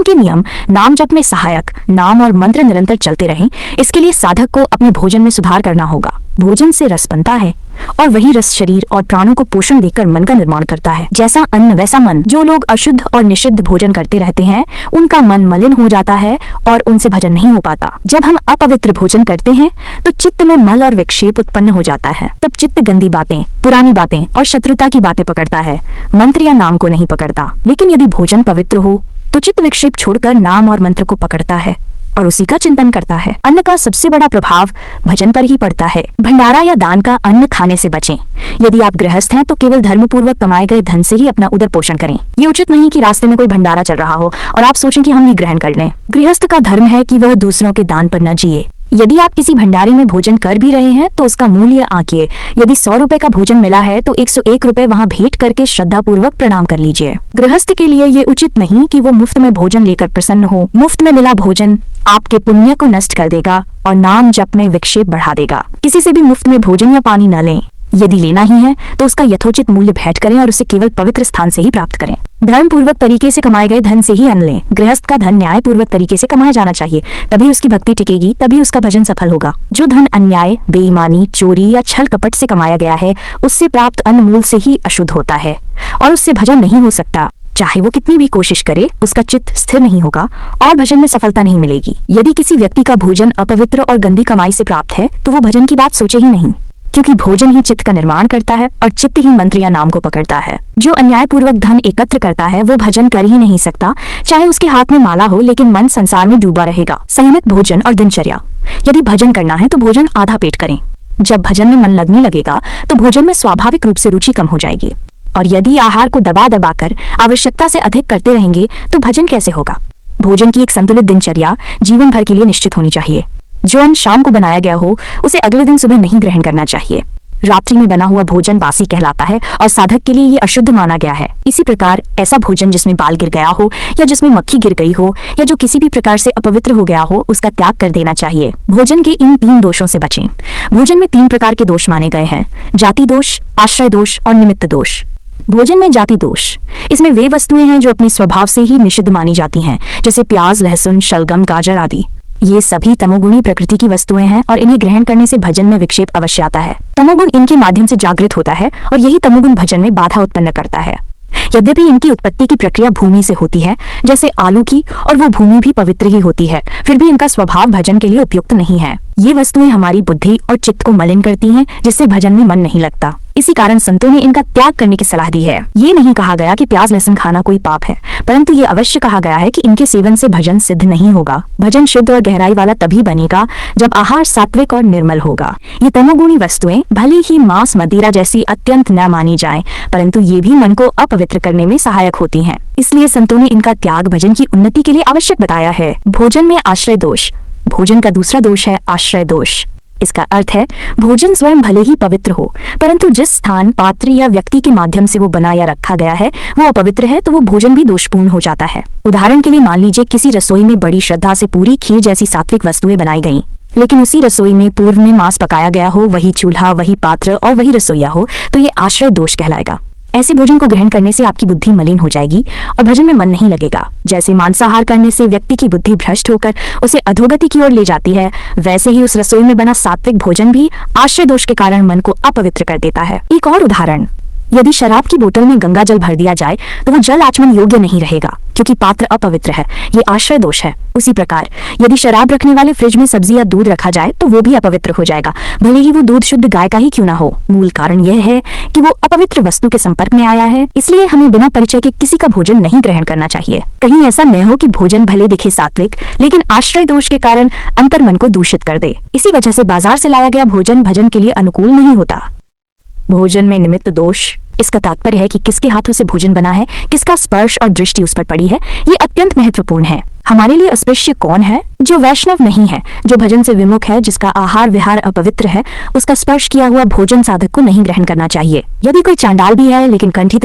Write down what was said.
के नियम नाम जप में सहायक नाम और मंत्र निरंतर चलते रहें। इसके लिए साधक को अपने भोजन में सुधार करना होगा। भोजन से रस बनता है और वही रस शरीर और प्राणों को पोषण देकर मन का निर्माण करता है। जैसा अन्न वैसा मन। जो लोग अशुद्ध और निषिद्ध भोजन करते रहते हैं उनका मन मलिन हो जाता है और उनसे भजन नहीं हो पाता। जब हम अपवित्र भोजन करते हैं तो चित्त में मल और विक्षेप उत्पन्न हो जाता है। तब चित्त गंदी बातें, पुरानी बातें और शत्रुता की बातें पकड़ता है, मंत्र या नाम को नहीं पकड़ता। लेकिन यदि भोजन पवित्र हो तो चित्त विक्षेप छोड़कर नाम और मंत्र को पकड़ता है और उसी का चिंतन करता है। अन्न का सबसे बड़ा प्रभाव भजन पर ही पड़ता है। भंडारा या दान का अन्न खाने से बचें। यदि आप गृहस्थ हैं तो केवल धर्मपूर्वक कमाए गए धन से ही अपना उदर पोषण करें। ये उचित नहीं कि रास्ते में कोई भंडारा चल रहा हो और आप सोचें कि हम ये ग्रहण कर लें। गृहस्थ का धर्म है कि वह दूसरों के दान पर न जिए। यदि आप किसी भंडारे में भोजन कर भी रहे हैं तो उसका मूल्य आंकिए। यदि 100 रुपए का भोजन मिला है तो 101 रुपए वहाँ भेंट करके श्रद्धा पूर्वक प्रणाम कर लीजिए। गृहस्थ के लिए ये उचित नहीं कि वो मुफ्त में भोजन लेकर प्रसन्न हो। मुफ्त में मिला भोजन आपके पुण्य को नष्ट कर देगा और नाम जप में विक्षेप बढ़ा देगा। किसी से भी मुफ्त में भोजन या पानी न लें। यदि लेना ही है तो उसका यथोचित मूल्य भेंट करें और उसे केवल पवित्र स्थान से ही प्राप्त करें। धर्म पूर्वक तरीके से कमाए गए धन से ही अन्न लें। गृहस्थ का धन न्याय पूर्वक तरीके से कमाया जाना चाहिए, तभी उसकी भक्ति टिकेगी, तभी उसका भजन सफल होगा। जो धन अन्याय, बेईमानी, चोरी या छल कपट से कमाया गया है उससे प्राप्त अन्न मूल से ही अशुद्ध होता है और उससे भजन नहीं हो सकता। चाहे वो कितनी भी कोशिश करे उसका चित्त स्थिर नहीं होगा और भजन में सफलता नहीं मिलेगी। यदि किसी व्यक्ति का भोजन अपवित्र और गंदी कमाई से प्राप्त है तो वो भजन की बात सोचे ही नहीं, क्योंकि भोजन ही चित्त का निर्माण करता है और चित्त ही मंत्र या नाम को पकड़ता है। जो अन्यायपूर्वक धन एकत्र करता है वो भजन कर ही नहीं सकता, चाहे उसके हाथ में माला हो, लेकिन मन संसार में डूबा रहेगा। संयमित भोजन और दिनचर्या। यदि भजन करना है तो भोजन आधा पेट करें। जब भजन में मन लगने लगेगा तो भोजन में स्वाभाविक रूप से रुचि कम हो जाएगी, और यदि आहार को दबा दबा कर आवश्यकता से अधिक करते रहेंगे तो भजन कैसे होगा। भोजन की एक संतुलित दिनचर्या जीवन भर के लिए निश्चित होनी चाहिए। जो अन्न शाम को बनाया गया हो उसे अगले दिन सुबह नहीं ग्रहण करना चाहिए। रात्रि में बना हुआ भोजन बासी कहलाता है और साधक के लिए ये अशुद्ध माना गया है। इसी प्रकार ऐसा भोजन जिसमें बाल गिर गया हो या जिसमें मक्खी गिर गई हो या जो किसी भी प्रकार से अपवित्र हो गया हो उसका त्याग कर देना चाहिए। भोजन के इन 3 दोषों से बचें। भोजन में 3 प्रकार के दोष माने गए हैं: जाति दोष, आश्रय दोष और निमित्त दोष। भोजन में जाति दोष। इसमें वे वस्तुएं हैं जो अपने स्वभाव से ही निषिद्ध मानी जाती हैं, जैसे प्याज, लहसुन, शलगम, गाजर आदि। ये सभी तमोगुणी प्रकृति की वस्तुएं हैं और इन्हें ग्रहण करने से भजन में विक्षेप अवश्य आता है। तमोगुण इनके माध्यम से जागृत होता है और यही तमोगुण भजन में बाधा उत्पन्न करता है। यद्यपि इनकी उत्पत्ति की प्रक्रिया भूमि से होती है, जैसे आलू की, और वो भूमि भी पवित्र ही होती है, फिर भी इनका स्वभाव भजन के लिए उपयुक्त नहीं है। ये वस्तुएं हमारी बुद्धि और चित्त को मलिन करती हैं, जिससे भजन में मन नहीं लगता। इसी कारण संतों ने इनका त्याग करने की सलाह दी है। ये नहीं कहा गया कि प्याज लहसुन खाना कोई पाप है, परंतु ये अवश्य कहा गया है कि इनके सेवन से भजन सिद्ध नहीं होगा। भजन शुद्ध और गहराई वाला तभी बनेगा जब आहार सात्विक और निर्मल होगा। ये तमोगुणी वस्तुएं भले ही मांस, मदिरा जैसी अत्यंत न मानी जाएं, परंतु ये भी मन को अपवित्र करने में सहायक होती हैं। इसलिए संतों ने इनका त्याग भजन की उन्नति के लिए आवश्यक बताया है। भोजन में आश्रय दोष। भोजन का दूसरा दोष है आश्रय दोष। इसका अर्थ है भोजन स्वयं भले ही पवित्र हो, परंतु जिस स्थान, पात्र या व्यक्ति के माध्यम से वो बना या रखा गया है वो अपवित्र है तो वो भोजन भी दोषपूर्ण हो जाता है। उदाहरण के लिए मान लीजिए किसी रसोई में बड़ी श्रद्धा से पूरी खीर जैसी सात्विक वस्तुएं बनाई गईं, लेकिन उसी रसोई में पूर्व में मांस पकाया गया हो, वही चूल्हा, वही पात्र और वही रसोईया हो, तो ये आश्रय दोष कहलाएगा। ऐसे भोजन को ग्रहण करने से आपकी बुद्धि मलिन हो जाएगी और भजन में मन नहीं लगेगा। जैसे मांसाहार करने से व्यक्ति की बुद्धि भ्रष्ट होकर उसे अधोगति की ओर ले जाती है, वैसे ही उस रसोई में बना सात्विक भोजन भी आश्रय दोष के कारण मन को अपवित्र कर देता है। एक और उदाहरण, यदि शराब की बोतल में गंगा जल भर दिया जाए तो वह जल आचमन योग्य नहीं रहेगा, क्योंकि पात्र अपवित्र है। ये आश्रय दोष है। उसी प्रकार यदि शराब रखने वाले फ्रिज में सब्जी या दूध रखा जाए तो वो भी अपवित्र हो जाएगा, भले ही वो दूध शुद्ध गाय का ही क्यों ना हो। मूल कारण यह है कि वो अपवित्र वस्तु के संपर्क में आया है। इसलिए हमें बिना परिचय के किसी का भोजन नहीं ग्रहण करना चाहिए। कहीं ऐसा न हो कि भोजन भले दिखे सात्विक, लेकिन आश्रय दोष के कारण अंतर मन को दूषित कर दे। इसी वजह से बाजार से लाया गया भोजन भजन के लिए अनुकूल नहीं होता। भोजन में निमित्त दोष। इसका तात्पर्य है कि किसके हाथों से भोजन बना है, किसका स्पर्श और दृष्टि उस पर पड़ी है, ये अत्यंत महत्वपूर्ण है। हमारे लिए अस्पृश्य कौन है? जो वैष्णव नहीं है, जो भजन से विमुख है, जिसका आहार विहार अपवित्र है, उसका स्पर्श किया हुआ भोजन साधक को नहीं ग्रहण करना चाहिए। यदि कोई चांडाल भी है लेकिन कंठी